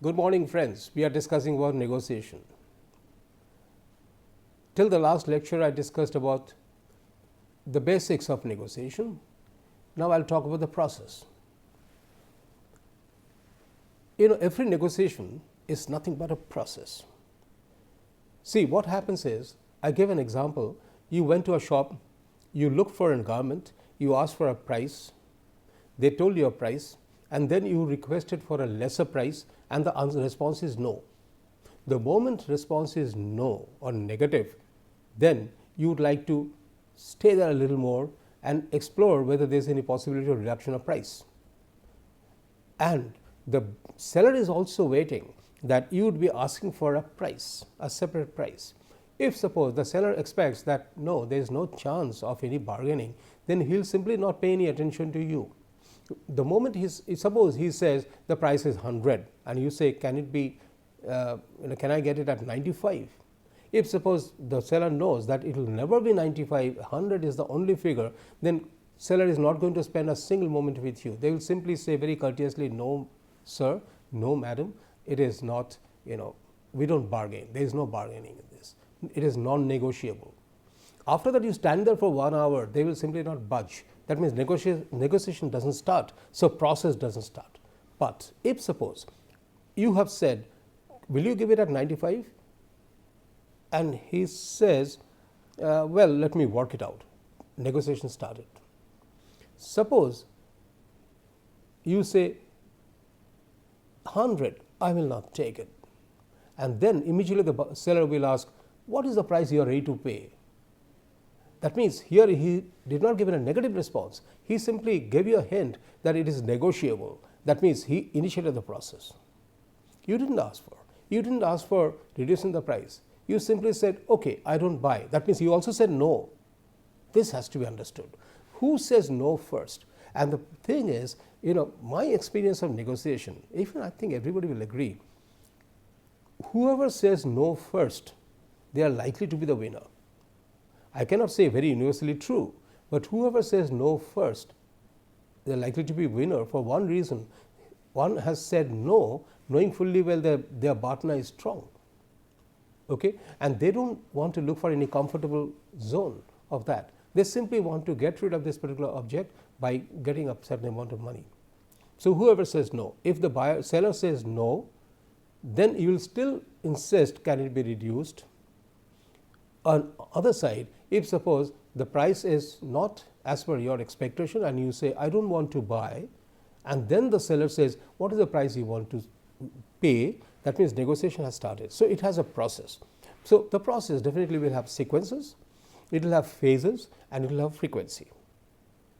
Good morning friends, we are discussing about negotiation. Till the last lecture I discussed about the basics of negotiation. Now I will talk about the process. Every negotiation is nothing but a process. See, what happens is, I give an example. You went to a shop, you looked for a garment, you asked for a price, they told you a price, and then you requested for a lesser price, and the response is no. The moment response is no or negative, then you would like to stay there a little more and explore whether there is any possibility of reduction of price. And the seller is also waiting that you would be asking for a price, a separate price. If suppose the seller expects that no, there is no chance of any bargaining, then he will simply not pay any attention to you. The moment suppose he says the price is 100 and you say, can it be can I get it at 95? If suppose the seller knows that it will never be 95, 100 is the only figure, then seller is not going to spend a single moment with you. They will simply say very courteously, no sir, no madam, it is not, we don't bargain, there is no bargaining in this, it is non-negotiable. After that you stand there for 1 hour, they will simply not budge. That means negotiation does not start, so process does not start. But if suppose you have said, will you give it at 95? And he says, well, let me work it out. Negotiation started. Suppose you say 100, I will not take it. And then immediately the seller will ask, what is the price you are ready to pay? That means here he did not give a negative response, he simply gave you a hint that it is negotiable. That means he initiated the process. You did not ask for reducing the price. You simply said, okay, I don't buy. That means you also said no. This has to be understood. Who says no first? And the thing is, my experience of negotiation, even I think everybody will agree, whoever says no first, they are likely to be the winner. I cannot say very universally true, but whoever says no first, they are likely to be winner for one reason. One has said no, knowing fully well that their partner is strong. Okay? And they don't want to look for any comfortable zone of that. They simply want to get rid of this particular object by getting a certain amount of money. So whoever says no, if the seller says no, then you will still insist, can it be reduced? On other side, if suppose the price is not as per your expectation and you say, I don't want to buy, and then the seller says, what is the price you want to pay? That means negotiation has started. So it has a process. So the process definitely will have sequences, it will have phases, and it will have frequency.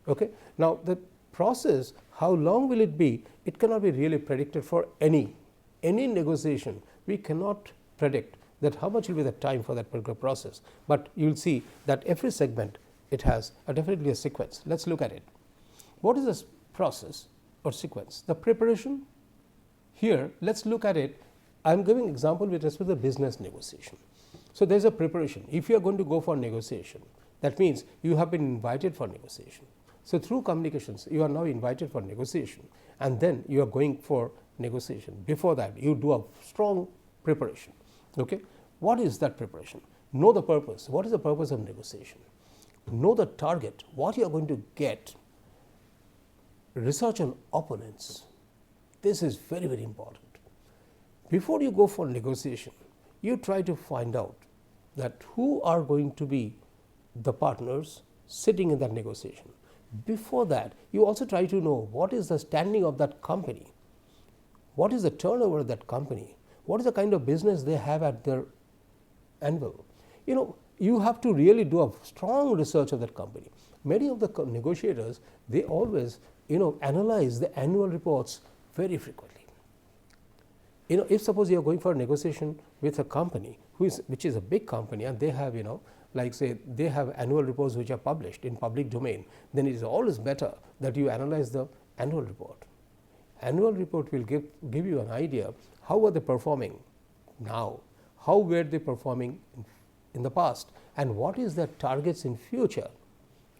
Okay? Now the process, how long will it be? It cannot be really predicted for any negotiation. We cannot predict that how much will be the time for that particular process, but you will see that every segment, it has definitely a sequence. Let us look at it. What is this process or sequence? The preparation. Here let us look at it. I am giving example with respect to the business negotiation. So there is a preparation. If you are going to go for negotiation, that means you have been invited for negotiation. So through communications, you are now invited for negotiation, and then you are going for negotiation. Before that, you do a strong preparation. Okay? What is that preparation? Know the purpose. What is the purpose of negotiation? Know the target, what you are going to get. Research on opponents. This is very, very important. Before you go for negotiation, you try to find out that who are going to be the partners sitting in that negotiation. Before that, you also try to know what is the standing of that company, what is the turnover of that company, what is the kind of business they have at their anvil. You have to really do a strong research of that company. Many of the negotiators, they always analyze the annual reports very frequently. If suppose you are going for a negotiation with a company which is a big company, and they have like say they have annual reports which are published in public domain, then it is always better that you analyze the annual report. Annual report will give you an idea how are they performing now, how were they performing in the past, and what is their targets in future.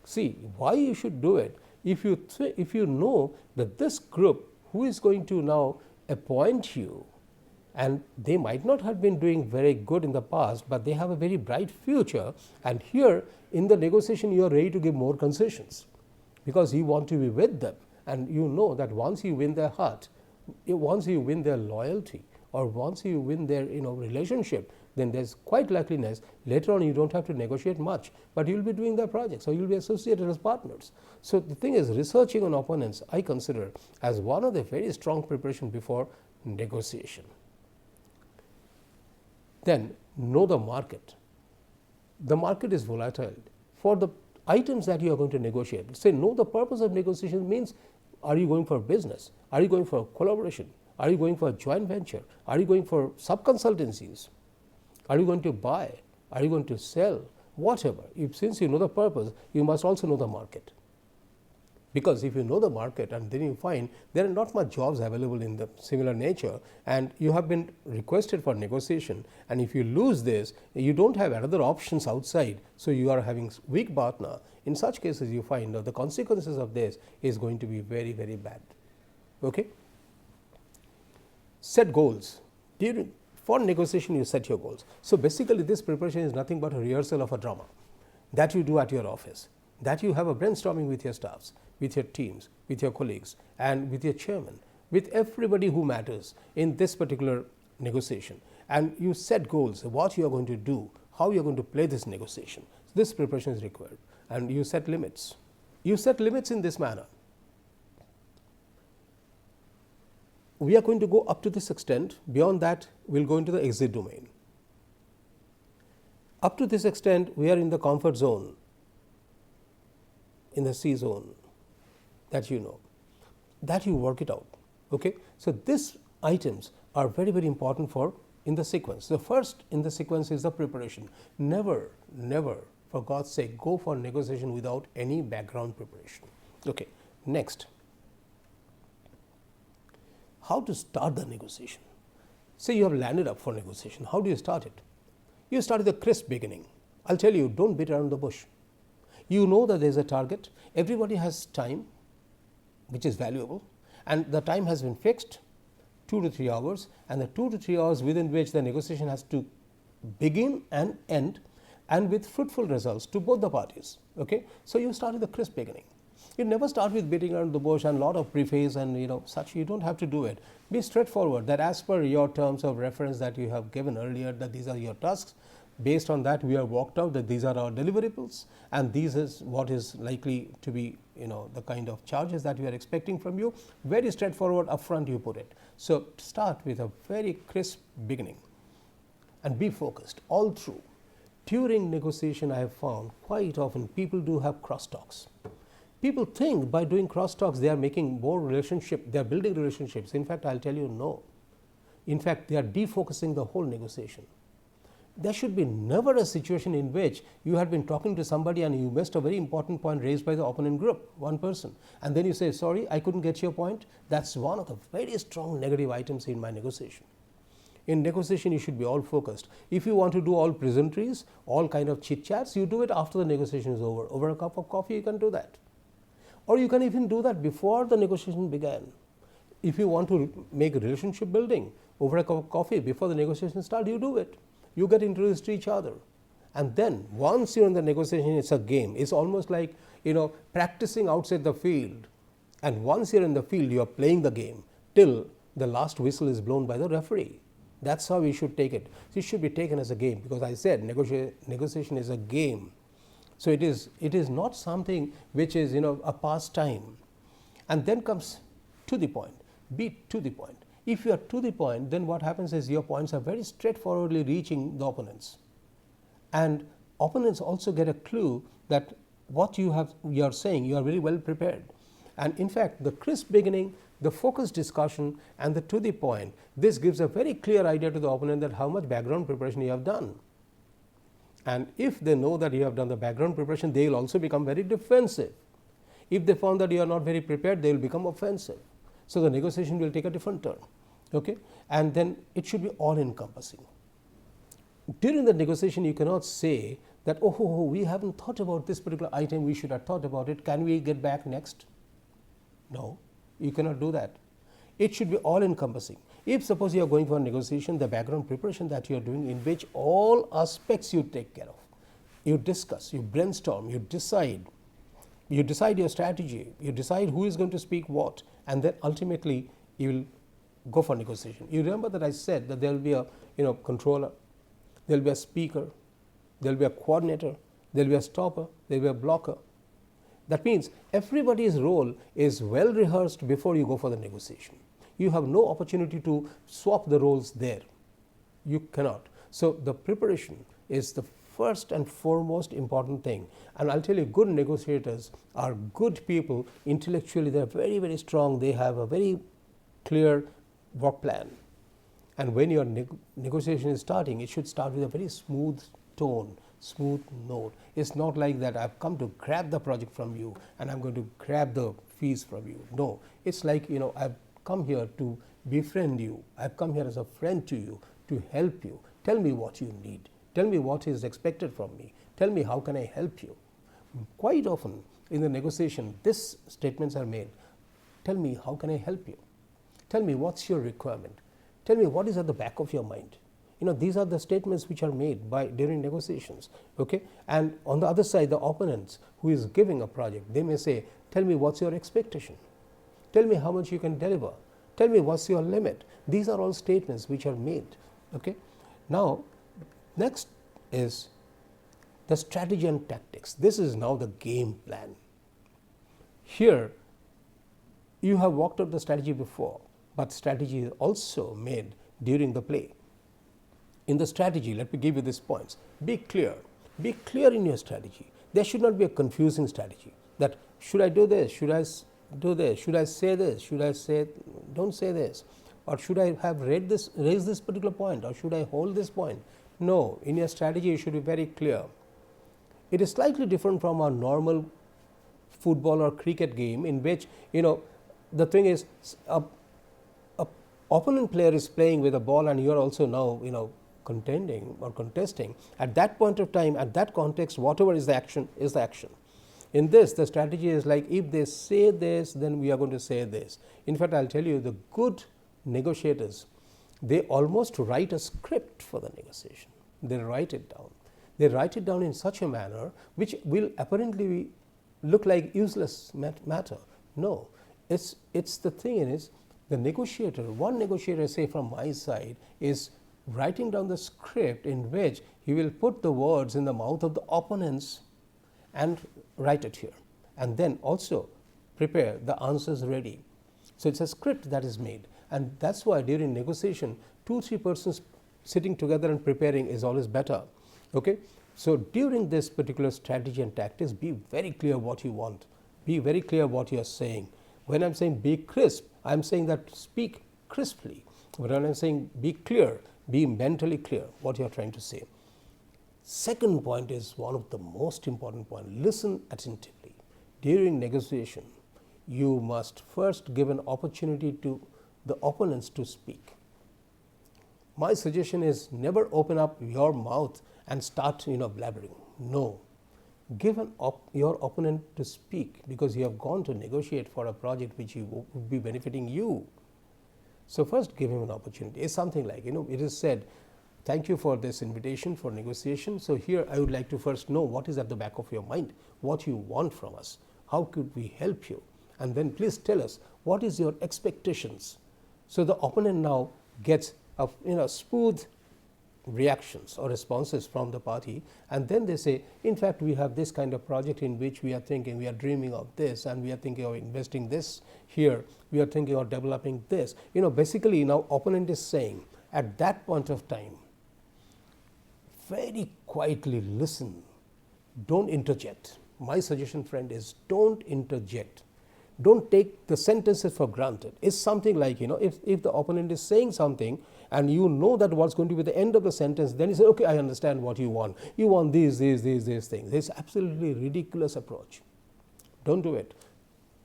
See, why you should do it, if you know that this group who is going to now appoint you and they might not have been doing very good in the past, but they have a very bright future, and here in the negotiation you are ready to give more concessions, because you want to be with them, and you know that once you win their heart, once you win their loyalty, or once you win their relationship, then there is quite likeliness later on you do not have to negotiate much, but you will be doing their projects or you will be associated as partners. So, the thing is, researching on opponents I consider as one of the very strong preparation before negotiation. Then know the market. The market is volatile. For the items that you are going to negotiate, say know the purpose of negotiation means, are you going for business? Are you going for collaboration? Are you going for a joint venture? Are you going for sub-consultancies? Are you going to buy? Are you going to sell? Whatever. Since you know the purpose, you must also know the market. Because if you know the market and then you find there are not much jobs available in the similar nature, and you have been requested for negotiation, and if you lose this, you do not have other options outside, so you are having weak partner. In such cases, you find that the consequences of this is going to be very, very bad. Okay? Set goals. For negotiation, you set your goals. So, basically this preparation is nothing but a rehearsal of a drama that you do at your office, that you have a brainstorming with your staffs, with your teams, with your colleagues, and with your chairman, with everybody who matters in this particular negotiation, and you set goals, what you are going to do, how you are going to play this negotiation. So, this preparation is required, and you set limits. You set limits in this manner. We are going to go up to this extent. Beyond that, we will go into the exit domain. Up to this extent, we are in the comfort zone, in the C zone, that you know, that you work it out. Okay? So, these items are very, very important for in the sequence. The first in the sequence is the preparation. Never, never, for God's sake, go for negotiation without any background preparation. Okay. Next, how to start the negotiation. Say you have landed up for negotiation, how do you start it? You start with a crisp beginning. I will tell you, do not beat around the bush. You know that there is a target, everybody has time which is valuable, and the time has been fixed 2 to 3 hours, and the 2 to 3 hours within which the negotiation has to begin and end, and with fruitful results to both the parties. Okay? So, you start with a crisp beginning. You never start with beating around the bush and lot of preface and such. You do not have to do it. Be straightforward that as per your terms of reference that you have given earlier, that these are your tasks. Based on that, we have worked out that these are our deliverables, and this is what is likely to be the kind of charges that we are expecting from you. Very straightforward, upfront you put it. So, start with a very crisp beginning and be focused all through. During negotiation, I have found quite often people do have crosstalks. People think by doing crosstalks they are making more relationship, they are building relationships. In fact, I will tell you no. In fact, they are defocusing the whole negotiation. There should be never a situation in which you had been talking to somebody and you missed a very important point raised by the opponent group, one person, and then you say, sorry, I could not get your point. That is one of the very strong negative items in my negotiation. In negotiation, you should be all focused. If you want to do all pleasantries, all kind of chit chats, you do it after the negotiation is over. Over a cup of coffee, you can do that. Or you can even do that before the negotiation began. If you want to make a relationship building over a cup of coffee before the negotiation starts, you do it. You get introduced to each other. And then once you are in the negotiation, it is a game. It is almost like practicing outside the field. And once you are in the field, you are playing the game till the last whistle is blown by the referee. That is how we should take it. It should be taken as a game, because I said negotiation is a game. So, it is not something which is a pastime. And then comes to the point, be to the point. If you are to the point, then what happens is your points are very straightforwardly reaching the opponents, and opponents also get a clue that what you are saying, you are very well prepared. And in fact, the crisp beginning, the focused discussion, and the to the point, this gives a very clear idea to the opponent that how much background preparation you have done. And if they know that you have done the background preparation, they will also become very defensive. If they found that you are not very prepared, they will become offensive. So, the negotiation will take a different turn. Okay? And then it should be all encompassing. During the negotiation, you cannot say that, oh, we have not thought about this particular item, we should have thought about it, can we get back next? No, you cannot do that. It should be all encompassing. If suppose you are going for a negotiation, the background preparation that you are doing, in which all aspects you take care of, you discuss, you brainstorm, you decide your strategy, you decide who is going to speak what, and then ultimately you will go for negotiation. You remember that I said that there will be a controller, there will be a speaker, there will be a coordinator, there will be a stopper, there will be a blocker. That means everybody's role is well rehearsed before you go for the negotiation. You have no opportunity to swap the roles there. You cannot. So the preparation is the first and foremost important thing. And I'll tell you, good negotiators are good people. Intellectually, they're very, very strong. They have a very clear work plan. And when your negotiation is starting, it should start with a very smooth tone, smooth note. It's not like that I've come to grab the project from you and I'm going to grab the fees from you. No, it's like, I've come here to befriend you. I've come here as a friend to you, to help you. Tell me what you need. Tell me what is expected from me. Tell me how can I help you. Quite often in the negotiation, these statements are made. Tell me how can I help you. Tell me what's your requirement. Tell me what is at the back of your mind. These are the statements which are made during negotiations. Okay, and on the other side, the opponents who is giving a project, they may say, tell me what's your expectation. Tell me how much you can deliver. Tell me what's your limit. These are all statements which are made. Okay, now next is the strategy and tactics. This is now the game plan. Here you have worked out the strategy before, but strategy is also made during the play. In the strategy, let me give you these points. Be clear. Be clear in your strategy. There should not be a confusing strategy. That should I do this? Should I do this? Should I say this? Should I say don't say this? Or should I have raised this particular point? Or should I hold this point? No. In your strategy, you should be very clear. It is slightly different from a normal football or cricket game, in which the thing is a opponent player is playing with a ball and you are also now contending or contesting. At that point of time, at that context, whatever is the action is the action. In this, the strategy is like, if they say this, then we are going to say this. In fact, I'll tell you, the good negotiators, they almost write a script for the negotiation. They write it down. They write it down in such a manner which will apparently look like useless matter. No, it's the thing is, the negotiator, one negotiator, say from my side, is writing down the script in which he will put the words in the mouth of the opponents and write it here, and then also prepare the answers ready. So it's a script that is made, and that's why during negotiation 2-3 persons sitting together and preparing is always better. Okay, so during this particular strategy and tactics, be very clear what you want, be very clear what you are saying. When I'm saying be crisp, I'm saying that speak crisply. When I'm saying be clear, be mentally clear what you are trying to say. Second point is one of the most important points. Listen attentively. During negotiation, you must first give an opportunity to the opponents to speak. My suggestion is, never open up your mouth and start blabbering. No. Give your opponent to speak, because you have gone to negotiate for a project which would be benefiting you. So first give him an opportunity. It's something like, it is said, thank you for this invitation for negotiation. So here I would like to first know what is at the back of your mind, what you want from us, how could we help you, and then please tell us what is your expectations. So the opponent now gets smooth reactions or responses from the party, and then they say, in fact, we have this kind of project in which we are thinking, we are dreaming of this, and we are thinking of investing this here, we are thinking of developing this. Basically now opponent is saying, at that point of time, very quietly listen, don't interject. My suggestion, friend, is don't interject. Don't take the sentences for granted. It's something like, if the opponent is saying something and you know that what's going to be the end of the sentence, then you say, okay, I understand what you want. You want these things. It's absolutely ridiculous approach. Don't do it.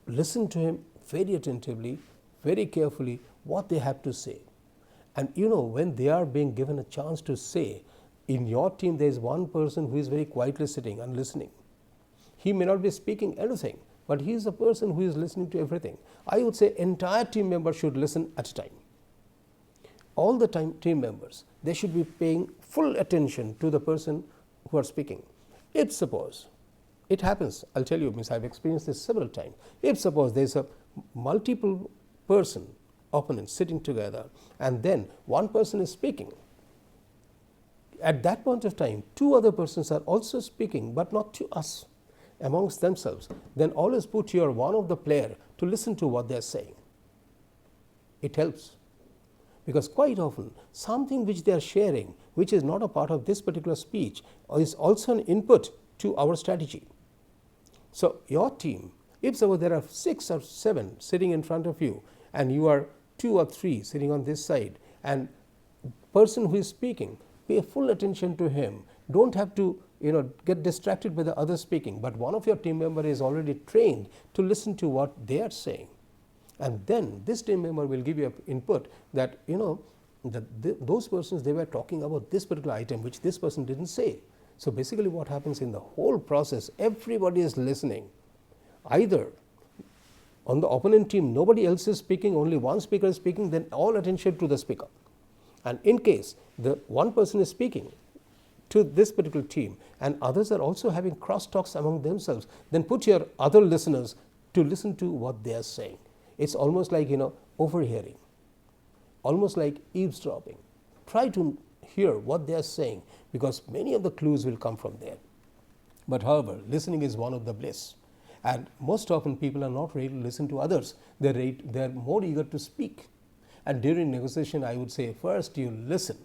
Listen to him very attentively, very carefully, what they have to say. And when they are being given a chance to say, in your team there is one person who is very quietly sitting and listening. He may not be speaking anything, but he is a person who is listening to everything. I would say entire team members should listen at a time. all the team members, they should be paying full attention to the person who are speaking. If suppose it happens, I'll tell you, I have experienced this several times. If suppose there is a multiple person opponents sitting together and then one person is speaking, at that point of time two other persons are also speaking, but not to us, amongst themselves, then always put your one of the player to listen to what they are saying. It helps, because quite often something which they are sharing which is not a part of this particular speech is also an input to our strategy. So, your team, if suppose there are 6 or 7 sitting in front of you and you are 2 or 3 sitting on this side, and person who is speaking, pay full attention to him, do not have to get distracted by the other speaking, but one of your team member is already trained to listen to what they are saying, and then this team member will give you an input that those persons, they were talking about this particular item which this person did not say. So, basically what happens in the whole process, everybody is listening. Either on the opponent team nobody else is speaking, only one speaker is speaking, then all attention to the speaker, and in case the one person is speaking to this particular team and others are also having cross talks among themselves, then put your other listeners to listen to what they are saying. It is almost like overhearing, almost like eavesdropping. Try to hear what they are saying, because many of the clues will come from there. But however, listening is one of the bliss, and most often people are not ready to listen to others, they are more eager to speak. And during negotiation, I would say first you listen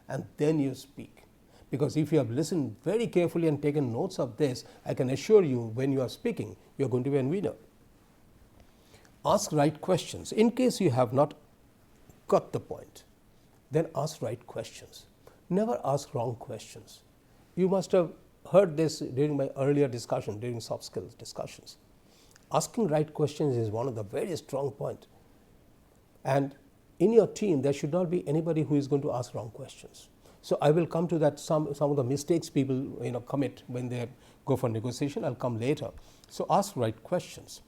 and then you speak, because if you have listened very carefully and taken notes of this, I can assure you when you are speaking you are going to be a winner. Ask right questions. In case you have not got the point, then ask right questions. Never ask wrong questions. You must have heard this during my earlier discussion, during soft skills discussions. Asking right questions is one of the very strong points, and in your team there should not be anybody who is going to ask wrong questions. So, I will come to that, some of the mistakes people commit when they go for negotiation. I will come later. So, ask right questions.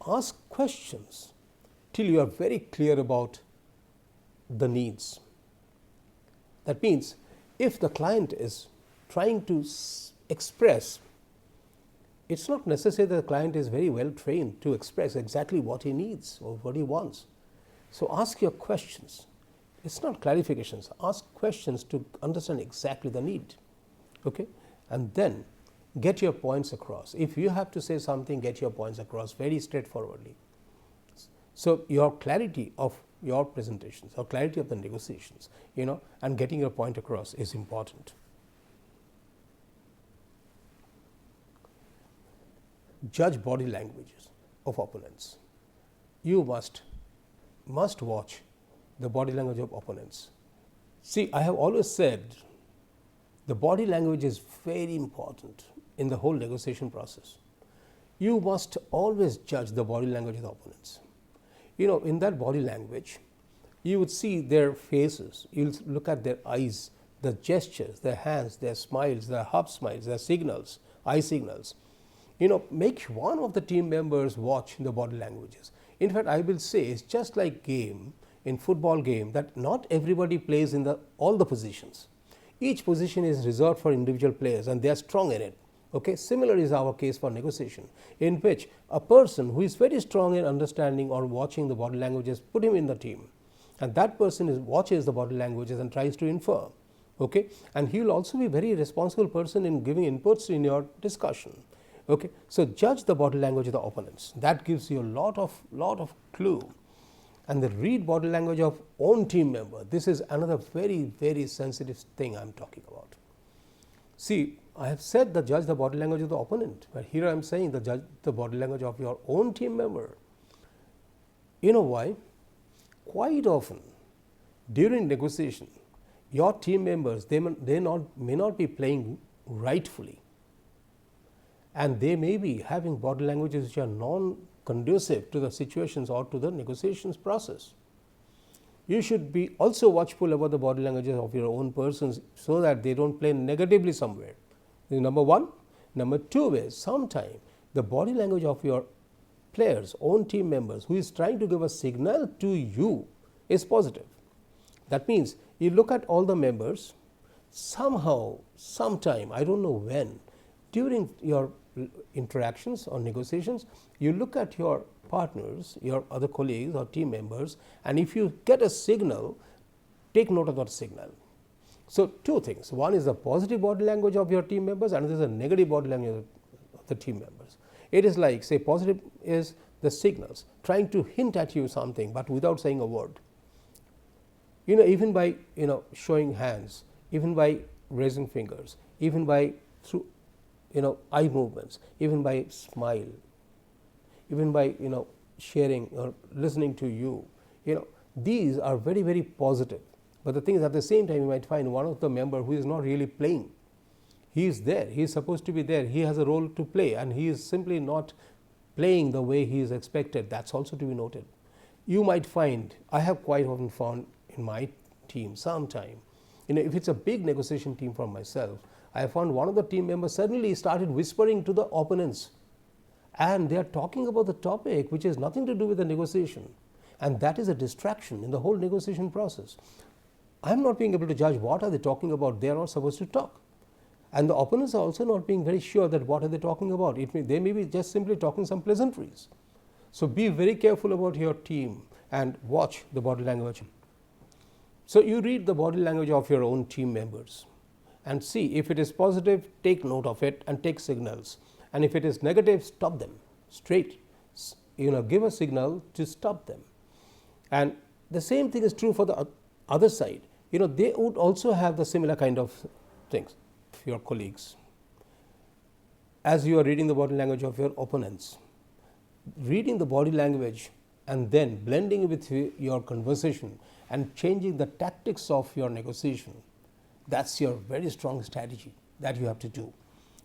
Ask questions till you are very clear about the needs. That means, if the client is trying to express, it is not necessary that the client is very well trained to express exactly what he needs or what he wants. So, ask your questions. It is not clarifications, ask questions to understand exactly the need, okay? And then get your points across. If you have to say something, get your points across very straightforwardly. So, your clarity of your presentations or clarity of the negotiations, and getting your point across is important. Judge body languages of opponents. You must watch the body language of opponents. See, I have always said the body language is very important in the whole negotiation process. You must always judge the body language of the opponents. In that body language, you would see their faces, you will look at their eyes, the gestures, their hands, their smiles, their half smiles, their signals, eye signals. Make one of the team members watch the body languages. In fact, I will say it's just like game, in football game, that not everybody plays in all the positions. Each position is reserved for individual players and they are strong in it. Okay? Similar is our case for negotiation, in which a person who is very strong in understanding or watching the body languages, put him in the team, and that person watches the body languages and tries to infer. Okay? And he will also be a very responsible person in giving inputs in your discussion. Okay? So, judge the body language of the opponents. That gives you a lot of clue. And the read body language of own team member. This is another very, very sensitive thing I am talking about. See, I have said that judge the body language of the opponent, but here I am saying that judge the body language of your own team member. You know why? Quite often during negotiation, your team members, they may not be playing rightfully, and they may be having body languages which are non-conducive to the situations or to the negotiations process. You should be also watchful about the body languages of your own persons, so that they do not play negatively somewhere. This is number one. Number two is, sometimes the body language of your players, own team members, who is trying to give a signal to you is positive. That means you look at all the members, somehow, sometime, I don't know when, during your interactions or negotiations, you look at your partners, your other colleagues or team members, and if you get a signal, take note of that signal. So, two things. One is the positive body language of your team members, and another is the negative body language of the team members. It is like, say, positive is the signals trying to hint at you something, but without saying a word. Even by showing hands, even by raising fingers, even by through eye movements, even by smile, even by sharing or listening to you, these are very, very positive. But the thing is, at the same time, you might find one of the member who is not really playing. He is there, he is supposed to be there, he has a role to play, and he is simply not playing the way he is expected. That's also to be noted. You might find, I have quite often found in my team sometime, if it's a big negotiation team for myself, I found one of the team members suddenly started whispering to the opponents, and they are talking about the topic which has nothing to do with the negotiation, and that is a distraction in the whole negotiation process. I am not being able to judge what are they talking about. They are not supposed to talk, and the opponents are also not being very sure that what are they talking about. They may be just simply talking some pleasantries. So be very careful about your team and watch the body language. So you read the body language of your own team members and see if it is positive, take note of it and take signals, and if it is negative, stop them straight. Give a signal to stop them. And the same thing is true for the other side. They would also have the similar kind of things. Your colleagues, as you are reading the body language of your opponents, reading the body language and then blending with your conversation and changing the tactics of your negotiation, that's your very strong strategy that you have to do.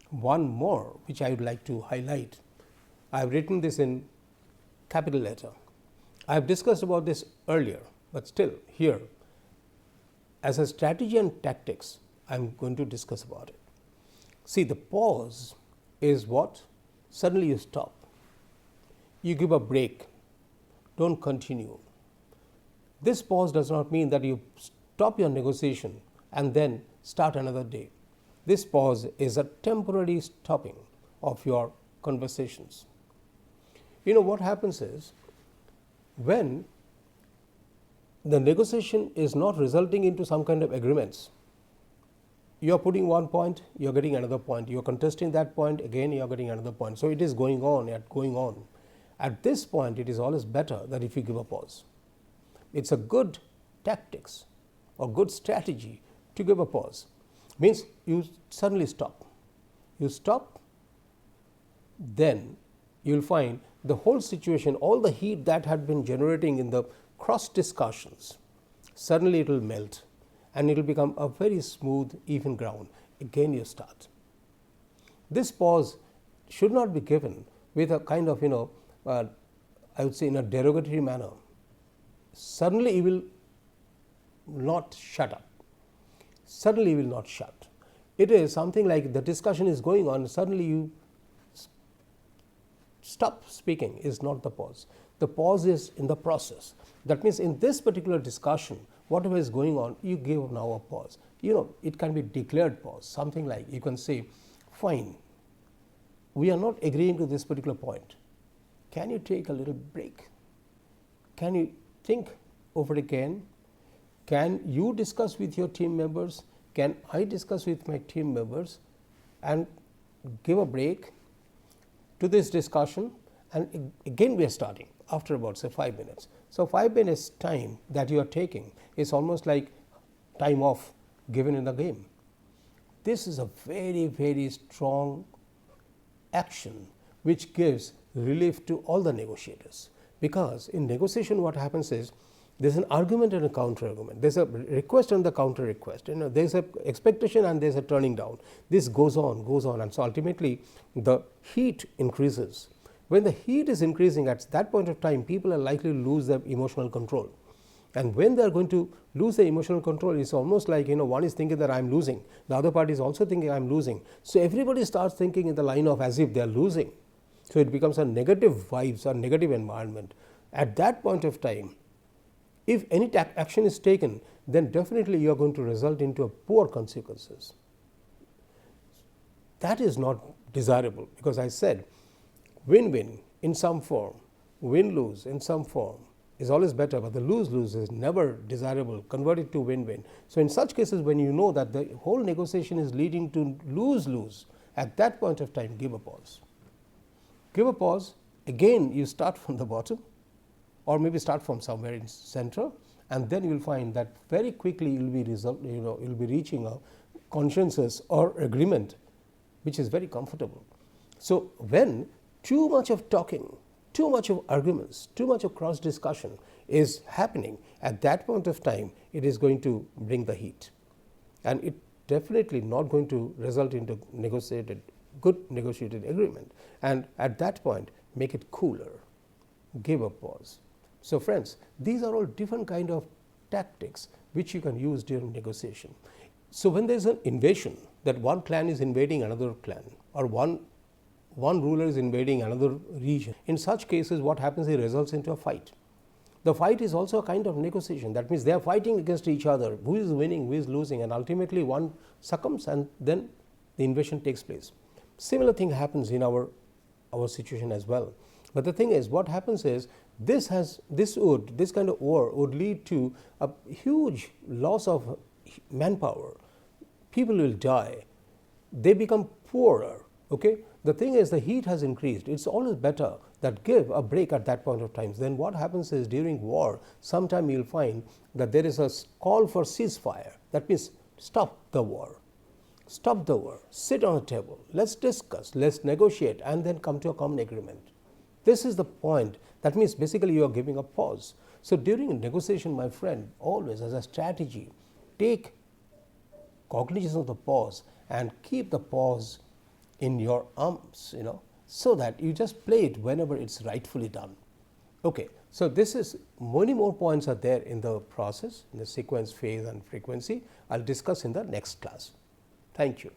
One more which I would like to highlight, I have written this in capital letter. I have discussed about this earlier, but still here as a strategy and tactics I am going to discuss about it. See, the pause is what? Suddenly you stop, you give a break, don't continue. This pause does not mean that you stop your negotiation and then start another day. This pause is a temporary stopping of your conversations. What happens is, when the negotiation is not resulting into some kind of agreements, you are putting one point, you are getting another point, you are contesting that point, again you are getting another point. So it is going on and going on. At this point, it is always better that if you give a pause. It's a good tactics or good strategy to give a pause. Means you suddenly stop. You stop, then you will find the whole situation, all the heat that had been generating in the cross discussions, suddenly it will melt and it will become a very smooth, even ground. Again you start. This pause should not be given with a kind of, I would say in a derogatory manner. Suddenly you will not shut up. Suddenly you will not shut. It is something like the discussion is going on, suddenly you stop speaking is not the pause. The pause is in the process. That means in this particular discussion, whatever is going on, you give now a pause. It can be declared pause, something like you can say, fine, we are not agreeing to this particular point. Can you take a little break? Can you think over it again? Can you discuss with your team members? Can I discuss with my team members and give a break to this discussion? And again we are starting after about say 5 minutes. So 5 minutes time that you are taking is almost like time off given in the game. This is a very, very strong action which gives relief to all the negotiators, because in negotiation what happens is there is an argument and a counter argument, there is a request and the counter request, there is a expectation and there is a turning down. This goes on, and so ultimately the heat increases. When the heat is increasing, at that point of time people are likely to lose their emotional control, and when they are going to lose their emotional control, it's almost like one is thinking that I am losing, the other party is also thinking I am losing. So everybody starts thinking in the line of as if they are losing. So it becomes a negative vibes or negative environment. At that point of time, If any action is taken, then definitely you are going to result into a poor consequences. That is not desirable, because I said win-win in some form, win-lose in some form is always better, but the lose-lose is never desirable. Convert it to win-win. So, in such cases, when you know that the whole negotiation is leading to lose-lose, at that point of time give a pause. Give a pause, again you start from the bottom, or maybe start from somewhere in center, and then you will find that very quickly you will be reaching a consensus or agreement which is very comfortable. So, when too much of talking, too much of arguments, too much of cross discussion is happening, at that point of time it is going to bring the heat, and it definitely not going to result into good negotiated agreement, and at that point make it cooler, give a pause. So, friends, these are all different kind of tactics which you can use during negotiation. So, when there is an invasion, that one clan is invading another clan, or one ruler is invading another region, in such cases what happens, it results into a fight. The fight is also a kind of negotiation. That means they are fighting against each other, who is winning, who is losing, and ultimately one succumbs, and then the invasion takes place. Similar thing happens in our situation as well. But the thing is, what happens is, this kind of war would lead to a huge loss of manpower. People will die, they become poorer. Okay? The thing is, the heat has increased. It's always better that give a break at that point of time. Then what happens is, during war, sometime you will find that there is a call for ceasefire. That means stop the war. Stop the war, sit on a table, let's discuss, let's negotiate, and then come to a common agreement. This is the point. That means basically you are giving a pause. So, during a negotiation, my friend, always as a strategy, take cognizance of the pause and keep the pause in your arms, so that you just play it whenever it's rightfully done. Okay. So, this is many more points are there in the process, in the sequence, phase and frequency. I will discuss in the next class. Thank you.